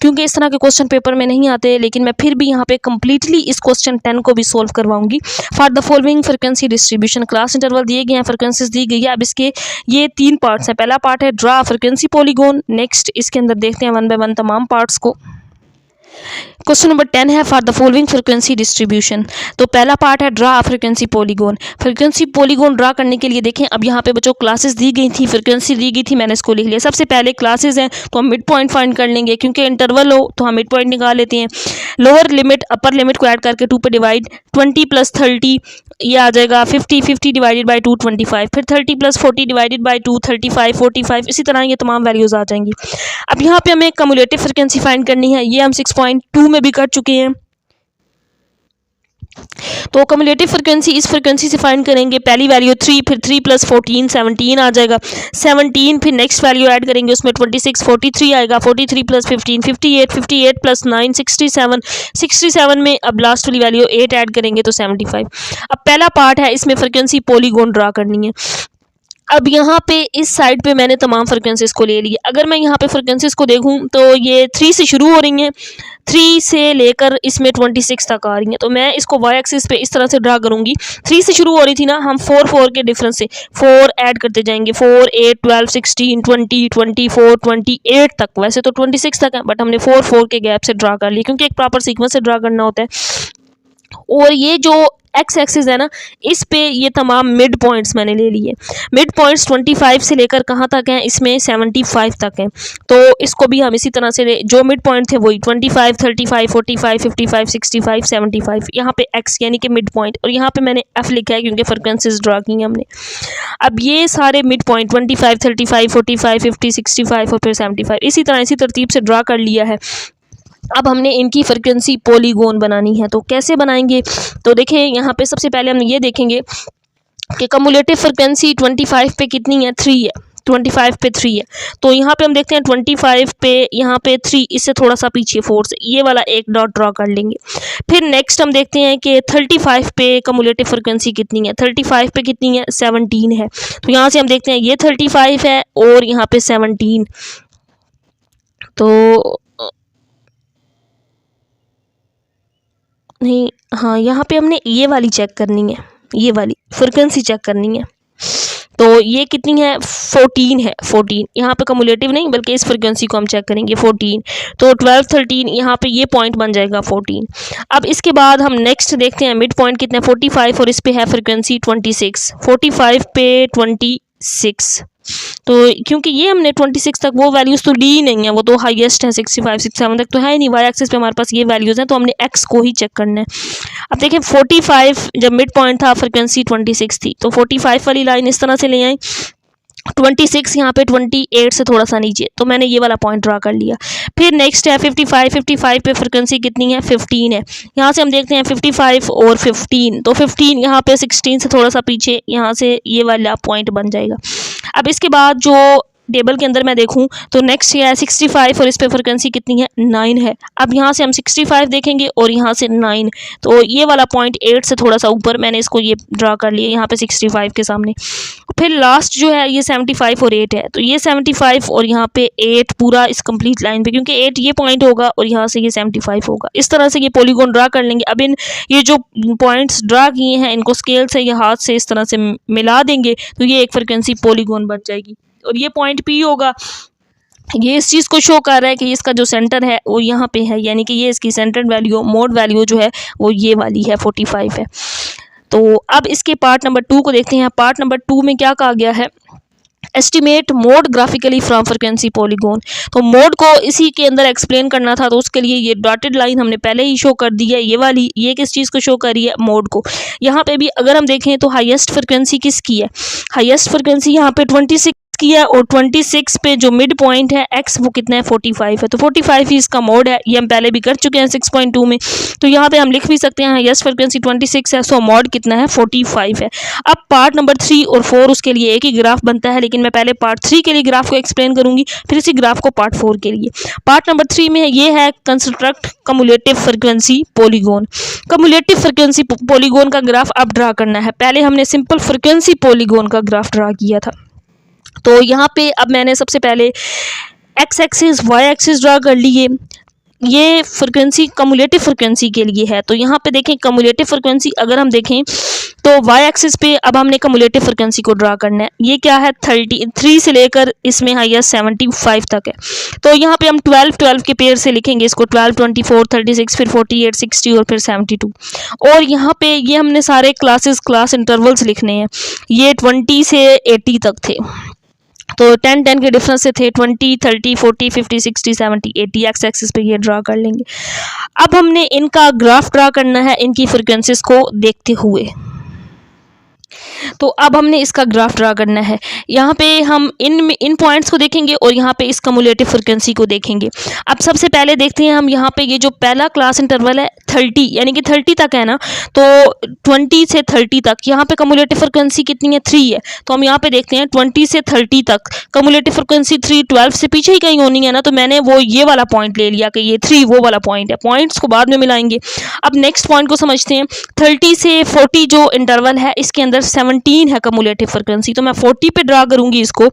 क्योंकि इस तरह के क्वेश्चन पेपर में नहीं आते, लेकिन मैं फिर भी यहाँ पे कम्प्लीटली इस क्वेश्चन 10 को भी सोल्व करवाऊंगी। For the following frequency distribution, class interval दिए गए हैं, फ्रिक्वेंसीज दी गई है। अब इसके ये 3 पार्ट्स हैं, पहला पार्ट है ड्रा फ्रिक्वेंसी पॉलीगॉन, नेक्स्ट इसके अंदर देखते हैं 1 बाय 1 तमाम पार्ट्स को। क्वेश्चन नंबर 10 है for the following frequency distribution, तो पहला पार्ट है draw frequency polygon. Frequency polygon draw करने के लिए देखें, अब यहाँ पे बच्चों क्लासेस दी गई थी, फ्रिक्वेंसी दी गई थी, मैंने इसको लिख लिया। सबसे पहले क्लासेस हैं तो हम मिड पॉइंट फाइंड कर लेंगे, क्योंकि इंटरवल हो तो हम मिड पॉइंट निकाल लेते हैं। लोअर लिमिट अपर लिमिट को ऐड करके 2 पे डिवाइड, 20 प्लस 30 ये आ जाएगा 50, 50 डिवाइडेड बाई 2 25, फिर 30 प्लस 40 डिवाइडेड बाई 2 35, 45, इसी तरह ये तमाम वैल्यूज़ आ जाएंगी। अब यहाँ पे हमें कम्युलेटिव फ्रिक्वेंसी फाइंड करनी है, ये हम 6.2 में भी कर चुके हैं। तो कम्युलेटिव फ्रिक्वेंसी इस फ्रिक्वेंसी से फाइंड करेंगे, पहली वैल्यू 3, फिर 3 प्लस 14 17 आ जाएगा, 17 फिर नेक्स्ट वैल्यू ऐड करेंगे, उसमें 26 43 आएगा, 43 प्लस 15 58, 58 प्लस 9 67, 67 में अब लास्ट वाली वैल्यू 8 ऐड करेंगे तो 75। अब पहला पार्ट है, इसमें फ्रिक्वेंसी पॉलीगॉन ड्रा करनी है। अब यहाँ पे इस साइड पे मैंने तमाम फ्रिक्वेंसीज को ले लिया। अगर मैं यहाँ पे फ्रिक्वेंसीज को देखूँ तो ये 3 से शुरू हो रही हैं, 3 से लेकर इसमें 26 तक आ रही हैं। तो मैं इसको वाई एक्सिस पे इस तरह से ड्रा करूँगी। 3 से शुरू हो रही थी ना, हम 4 के डिफरेंस से 4 ऐड करते जाएंगे, 4 8 12 16 20 24 28 तक। वैसे तो 26 तक है, बट हमने 4 के गैप से ड्रा कर लिया क्योंकि एक प्रॉपर सीक्वेंस से ड्रा करना होता है। और ये जो एक्स एक्सिस है ना, इस पे ये तमाम मिड पॉइंट्स मैंने ले लिए। मिड पॉइंट्स 25 से लेकर कहाँ तक हैं, इसमें 75 तक हैं। तो इसको भी हम इसी तरह से जो मिड पॉइंट थे वही 25 35 45 55 65 75, यहाँ पे एक्स यानी कि मिड पॉइंट, और यहाँ पे मैंने एफ लिखा है क्योंकि फ्रिक्वेंसीज ड्रा की हैं हमने। अब ये सारे मिड पॉइंट 25 35 45 50 65 और फिर 75 इसी तरह इसी तरतीब से ड्रा कर लिया है। अब हमने इनकी फ्रिक्वेंसी पॉलीगॉन बनानी है। तो कैसे बनाएंगे, तो देखिए यहाँ पे सबसे पहले हम ये देखेंगे कि कम्युलेटिव फ्रिक्वेंसी 25 पे कितनी है, 3 है। 25 पे 3 है, तो यहाँ पे हम देखते हैं 25 पे यहाँ पे 3, इससे थोड़ा सा पीछे 4 से ये वाला एक डॉट ड्रॉ कर लेंगे। फिर नेक्स्ट हम देखते हैं कि 35 पे कम्युलेटिव फ्रिक्वेंसी कितनी है। 35 पे कितनी है, 17 है। तो यहाँ से हम देखते हैं ये 35 है और यहाँ पे 17, तो नहीं, हाँ यहाँ पे हमने ये वाली चेक करनी है, ये वाली फ्रिक्वेंसी चेक करनी है। तो ये कितनी है, 14 है। 14 यहाँ पे कम्युलेटिव नहीं बल्कि इस फ्रिक्वेंसी को हम चेक करेंगे 14, तो 12 13 यहाँ पे ये पॉइंट बन जाएगा 14। अब इसके बाद हम नेक्स्ट देखते हैं मिड पॉइंट कितना है, 45, और इस पे है फ्रिक्वेंसी 26। 45 पे 26, तो क्योंकि ये हमने 26 तक वो वैल्यूज़ तो ली नहीं है, वो तो हाईएस्ट है 65 67 तक तो है ही नहीं। वाई एक्सिस पे हमारे पास ये वैल्यूज़ हैं, तो हमने एक्स को ही चेक करना है। अब देखें 45 जब मिड पॉइंट था, फ्रिक्वेंसी 26 थी, तो 45 वाली लाइन इस तरह से ले आई। 26 यहाँ पे 28 से थोड़ा सा नीचे, तो मैंने ये वाला पॉइंट ड्रा कर लिया। फिर नेक्स्ट है 55। 55 पे फ्रिक्वेंसी कितनी है, 15 है। यहाँ से हम देखते हैं 55 और 15, तो 15 यहाँ पे 16 से थोड़ा सा पीछे, यहाँ से ये वाला पॉइंट बन जाएगा। अब इसके बाद जो टेबल के अंदर मैं देखूं तो नेक्स्ट ये है 65 और इस पे फ्रिक्वेंसी कितनी है, 9 है। अब यहाँ से हम 65 देखेंगे और यहाँ से 9, तो ये वाला पॉइंट 8 से थोड़ा सा ऊपर, मैंने इसको ये ड्रा कर लिया यहाँ पे 65 के सामने। फिर लास्ट जो है ये 75 और 8 है, तो ये 75 और यहाँ पे 8 पूरा इस कंप्लीट लाइन पे, क्योंकि 8 ये पॉइंट होगा और यहाँ से ये 75 होगा। इस तरह से ये पॉलीगॉन ड्रा कर लेंगे। अब ये जो पॉइंट्स ड्रा किए हैं इनको स्केल से या हाथ से इस तरह से मिला देंगे, तो ये एक फ्रिक्वेंसी पॉलीगॉन बन जाएगी। और ये पॉइंट पी होगा, ये इस चीज़ को शो कर रहा है कि इसका जो सेंटर है वो यहाँ पे है, यानी कि ये इसकी सेंटर वैल्यू, मोड वैल्यू जो है वो ये वाली है, 45 है। तो अब इसके पार्ट नंबर 2 को देखते हैं। पार्ट नंबर 2 में क्या कहा गया है, estimate mode graphically from frequency polygon. तो मोड को इसी के अंदर एक्सप्लेन करना था, तो उसके लिए ये डॉटेड लाइन हमने पहले ही शो कर दी है। ये वाली ये किस चीज़ को शो कर रही है, मोड को। यहाँ पे भी अगर हम देखें तो हाईएस्ट फ्रिक्वेंसी किसकी है, हाईएस्ट फ्रिक्वेंसी यहाँ पे 26 की है, और 26 पे जो मिड पॉइंट है एक्स वो कितना है, 45 है। तो 45 ही इसका मोड है, ये हम पहले भी कर चुके हैं 6.2 में। तो यहाँ पे हम लिख भी सकते हैं हाईएस्ट फ्रिक्वेंसी 26 है, सो मोड कितना है, 45 है। अब पार्ट नंबर 3 और 4 उसके लिए एक ही ग्राफ बनता है, लेकिन मैं पहले पार्ट 3 के लिए ग्राफ को एक्सप्लेन करूंगी, फिर इसी ग्राफ को पार्ट 4 के लिए। पार्ट नंबर 3 में ये है construct cumulative frequency polygon. Cumulative frequency polygon का ग्राफ अब ड्रा करना है। पहले हमने सिंपल फ्रिक्वेंसी पॉलीगॉन का ग्राफ ड्रा किया था। तो यहाँ पे अब मैंने सबसे पहले x axis y axis draw कर लिए। ये फ्रिक्वेंसी कम्युलेटिव फ्रिक्वेंसी के लिए है। तो यहाँ पे देखें कम्युलेटिव फ्रिक्वेंसी अगर हम देखें तो वाई एक्सिस पे अब हमने कम्युलेटिव फ्रिक्वेंसी को ड्रा करना है। ये क्या है, 33 से लेकर इसमें हाईएस्ट 75 तक है। तो यहाँ पे हम 12 के पेयर से लिखेंगे इसको, 12 24 36 फिर 48 60 और फिर 72। और यहाँ पे ये हमने सारे क्लास इंटरवल्स लिखने हैं। ये 20 से 80 तक थे, तो 10 के डिफरेंस से थे 20 30 40 50 60 70 80 एक्स एक्सिस पे ये ड्रा कर लेंगे। अब हमने इनका ग्राफ ड्रा करना है इनकी फ्रिक्वेंसीज को देखते हुए। तो अब हमने इसका ग्राफ ड्रा करना है। यहाँ पे हम इन पॉइंट्स को देखेंगे और यहाँ पे इस कम्युलेटिव फ्रिक्वेंसी को देखेंगे। अब सबसे पहले देखते हैं हम यहाँ पे ये जो पहला क्लास इंटरवल है 30 यानी कि 30 तक है ना, तो 20 से 30 तक यहाँ पे कम्युलेटिव फ्रिक्वेंसी कितनी है, 3 है। तो हम यहाँ पे देखते हैं 20 से 30 तक कम्युलेटिव फ्रिक्वेंसी 3, 12 से पीछे ही कहीं होनी है ना, तो मैंने वो ये वाला पॉइंट ले लिया कि ये 3 वो वाला पॉइंट है। पॉइंट्स को बाद में मिलाएंगे। अब नेक्स्ट पॉइंट को समझते हैं। 30 से 40 जो इंटरवल है इसके अंदर 17 है कम्युलेटिव फ्रिक्वेंसी, तो मैं 40 पे ड्रा करूँगी इसको,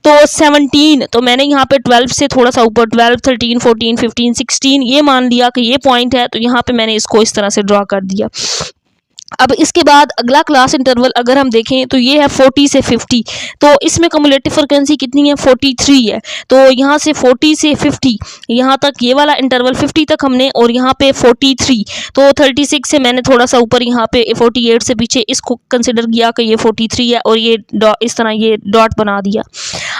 तो 17, तो मैंने यहाँ पे 12 से थोड़ा सा ऊपर 12, 13, 14, 15, 16 ये मान लिया कि ये पॉइंट है, तो यहाँ पे मैंने इसको इस तरह से ड्रा कर दिया। अब इसके बाद अगला क्लास इंटरवल अगर हम देखें तो ये है 40 से 50, तो इसमें कम्युलेटिव फ्रिक्वेंसी कितनी है, 43 है। तो यहाँ से 40 से 50 यहाँ तक ये वाला इंटरवल 50 तक हमने, और यहाँ पे 43, तो 36 से मैंने थोड़ा सा ऊपर यहाँ पे 48 से पीछे इसको कंसिडर किया कि ये 43 है, और ये इस तरह ये डॉट बना दिया।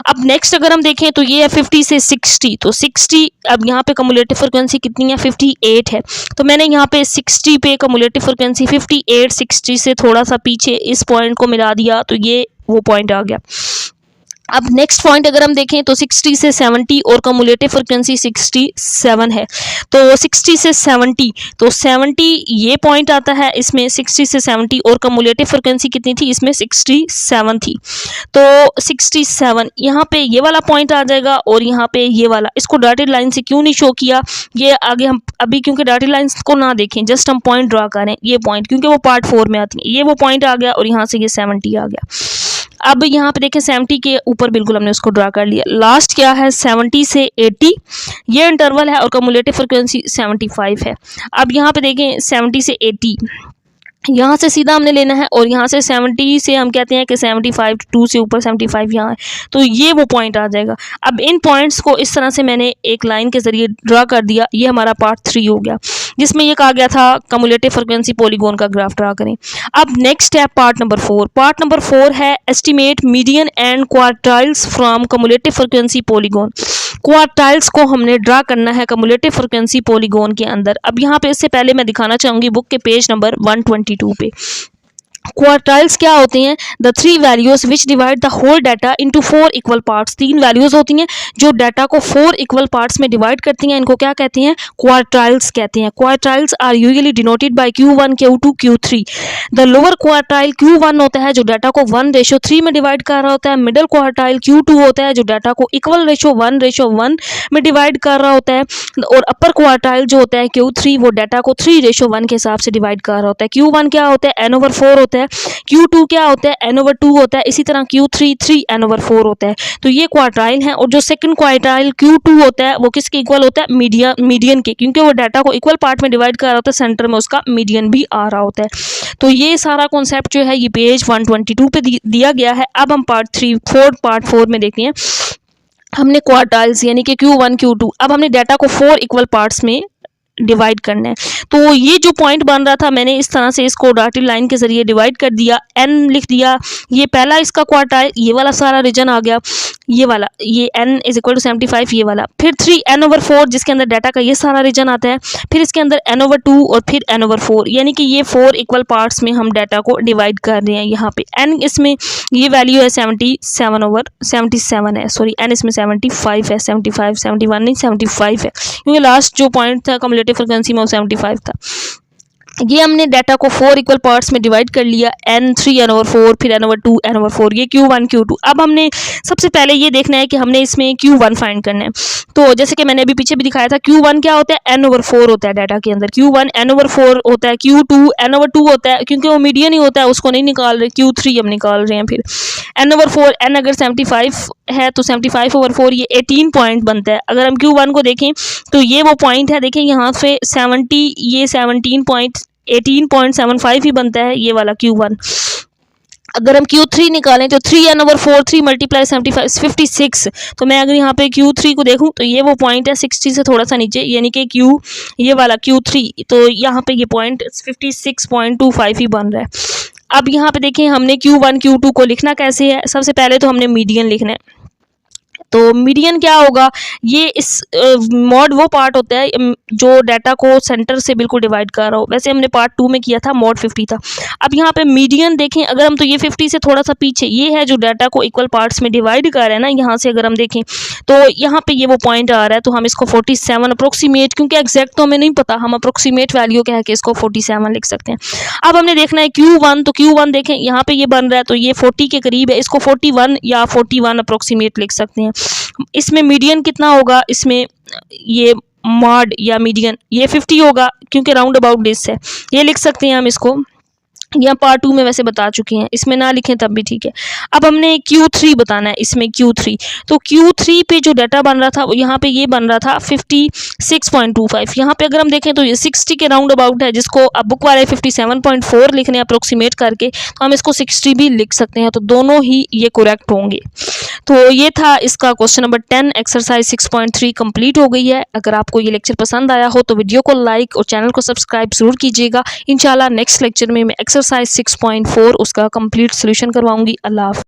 अब नेक्स्ट अगर हम देखें तो ये है 50 से 60, तो 60 अब यहाँ पे कम्युलेटिव फ्रिक्वेंसी कितनी है, 58 है। तो मैंने यहाँ पे 60 पे कम्युलेटिव फ्रिक्वेंसी 58, 60 से थोड़ा सा पीछे इस पॉइंट को मिला दिया, तो ये वो पॉइंट आ गया। अब नेक्स्ट पॉइंट अगर हम देखें तो 60 से 70 और कम्युलेटिव फ्रिक्वेंसी 67 है, तो 60 से 70, तो 70 ये पॉइंट आता है इसमें 60 से 70, और कम्युलेटिव फ्रिक्वेंसी कितनी थी इसमें, 67 थी। तो 67 यहाँ पे ये वाला पॉइंट आ जाएगा, और यहाँ पे ये वाला, इसको डॉटेड लाइन से क्यों नहीं शो किया, ये आगे हम अभी क्योंकि डॉटेड लाइन्स को ना देखें, जस्ट हम पॉइंट ड्रा करें, ये पॉइंट क्योंकि वो पार्ट 4 में आती है, ये वो पॉइंट आ गया, और यहाँ से ये 70 आ गया। अब यहाँ पे देखें 70 के ऊपर बिल्कुल हमने उसको ड्रा कर लिया। लास्ट क्या है, 70 से 80 ये इंटरवल है, और कम्युलेटिव फ्रिक्वेंसी 75 है। अब यहाँ पे देखें 70 से 80 यहाँ से सीधा हमने लेना है, और यहाँ से 70 से हम कहते हैं कि 75, 2 से ऊपर 75 यहाँ है, तो ये वो पॉइंट आ जाएगा। अब इन पॉइंट्स को इस तरह से मैंने एक लाइन के ज़रिए ड्रा कर दिया, ये हमारा पार्ट 3 हो गया, जिसमें ये कहा गया था कम्युलेटिव फ्रिक्वेंसी पॉलीगॉन का ग्राफ ड्रा करें। अब नेक्स्ट है पार्ट नंबर 4। पार्ट नंबर 4 है estimate median and quartiles from cumulative frequency polygon. Quartiles को हमने ड्रा करना है कम्युलेटिव फ्रिक्वेंसी पॉलीगॉन के अंदर। अब यहाँ पे इससे पहले मैं दिखाना चाहूँगी बुक के पेज नंबर 122 पे क्वार्टाइल्स क्या होते हैं, the 3 values which divide the whole data into 4 equal parts. 3 values होती हैं जो डाटा को 4 इक्वल पार्ट्स में डिवाइड करती हैं, इनको क्या कहते हैं, क्वार्टाइल्स कहते हैं। Quartiles are usually denoted by Q1, Q2, Q3। The lower quartile Q1 होता है जो डाटा को 1:3 में डिवाइड कर रहा होता है। मिडिल क्वार्टाइल Q2 होता है जो डाटा को इक्वल रेशो 1:1 में डिवाइड कर रहा होता है, और अपर क्वार्टाइल जो होता है Q3 वो डाटा को 3:1 के हिसाब से डिवाइड कर रहा होता है। Q1 क्या होता है, n/4 होता है। Q2 क्या होता है, n/2 होता है। इसी तरह Q3 3n/4 होता है। तो ये क्वार्टाइल है, और जो सेकंड क्वार्टाइल Q2 होता है वो किसके इक्वल होता है, मीडियन के, क्योंकि वो डाटा को इक्वल पार्ट में डिवाइड कर रहा होता है, सेंटर में उसका मीडियन भी आ रहा होता है। तो ये सारा कॉन्सेप्ट जो है ये पेज 122 पे दिया गया है। अब हम पार्ट 4 में देखते हैं। हमने क्वार्टाइल्स यानी कि Q1, Q2, अब हमने डाटा को 4 इक्वल पार्ट्स में डिवाइड करना है। तो ये जो पॉइंट बन रहा था मैंने इस तरह से इसको डॉटेड लाइन के जरिए डिवाइड कर दिया, n लिख दिया। ये पहला इसका क्वार्टाइल, ये वाला सारा रीजन आ गया, ये वाला, ये n = 75 ये वाला, फिर 3n/4 जिसके अंदर डाटा का ये सारा रीजन आता है, फिर इसके अंदर n/2 और फिर n/4, यानी कि ये 4 इक्वल पार्ट्स में हम डाटा को डिवाइड कर रहे हैं। यहाँ पे n इसमें ये वैल्यू है 77 है, सॉरी n इसमें 75 है, 75 71 नहीं 75 है, क्योंकि लास्ट जो पॉइंट था कम्युलेटिव फ्रिक्वेंसी में वो 75 था। ये हमने डाटा को 4 इक्वल पार्ट्स में डिवाइड कर लिया, n 3 n/4 फिर n/2 n/4, ये Q1 Q2। अब हमने सबसे पहले ये देखना है कि हमने इसमें Q1 फाइंड करना है। तो जैसे कि मैंने अभी पीछे भी दिखाया था, Q1 क्या होता है, n/4 होता है डाटा के अंदर, Q1 n/4 होता है, Q2 n/2 होता है, क्योंकि वो मीडियन ही होता है उसको नहीं निकाल रहे, Q3 हम निकाल रहे हैं। फिर n/4, n अगर 75 है तो 75/4 ये 18 पॉइंट बनता है। अगर हम Q1 को देखें तो ये वो पॉइंट है, देखें यहाँ से 70, ये 18.75 ही बनता है, ये वाला Q1। अगर हम Q3 निकालें तो 3n/4 3 × 75 56। तो मैं अगर यहाँ पे Q3 को देखूँ तो ये वो पॉइंट है 60 से थोड़ा सा नीचे, यानी कि ये वाला Q3, तो यहाँ पे ये पॉइंट 56.25 ही बन रहा है। अब यहाँ पे देखें हमने Q1 Q2 को लिखना कैसे है, सबसे पहले तो हमने मीडियन लिखना है। तो मीडियन क्या होगा, ये इस मॉड वो पार्ट होता है जो डाटा को सेंटर से बिल्कुल डिवाइड कर रहा हो। वैसे हमने पार्ट 2 में किया था, मॉड 50 था। अब यहाँ पे मीडियन देखें, अगर हम तो ये 50 से थोड़ा सा पीछे, ये है जो डाटा को इक्वल पार्ट्स में डिवाइड कर रहा है ना, यहाँ से अगर हम देखें तो यहाँ पे ये वो पॉइंट आ रहा है, तो हम इसको 47 अप्रोक्सीमेट, क्योंकि एग्जैक्ट तो हमें नहीं पता, हम अप्रोक्सीमेट वैल्यू कह के इसको 47 लिख सकते हैं। अब हमने देखना है Q1, तो Q1 देखें यहाँ पे ये बन रहा है, तो ये 40 के करीब है, इसको 41 या 41 अप्रोक्सीमेट लिख सकते हैं। इसमें मीडियन कितना होगा, इसमें ये मॉड या मीडियन ये 50 होगा, क्योंकि राउंड अबाउट दिस है, ये लिख सकते हैं हम इसको, या पार्ट 2 में वैसे बता चुके हैं, इसमें ना लिखें तब भी ठीक है। अब हमने Q3 बताना है, इसमें Q3, तो Q3 पे जो डाटा बन रहा था वो यहाँ पे ये बन रहा था 56.25। यहाँ पे अगर हम देखें तो ये 60 के राउंड अबाउट है, जिसको अब बुक वाले 57.4 लिखने अप्रोक्सीमेट करके, तो हम इसको 60 भी लिख सकते हैं, तो दोनों ही ये करेक्ट होंगे। तो ये था इसका क्वेश्चन नंबर 10, एक्सरसाइज 6.3 कंप्लीट हो गई है। अगर आपको ये लेक्चर पसंद आया हो तो वीडियो को लाइक और चैनल को सब्सक्राइब जरूर कीजिएगा। इंशाल्लाह नेक्स्ट लेक्चर में मैं एक्सरसाइज 6.4 उसका कंप्लीट सोल्यूशन करवाऊंगी। अल्लाह हाफ़िज़।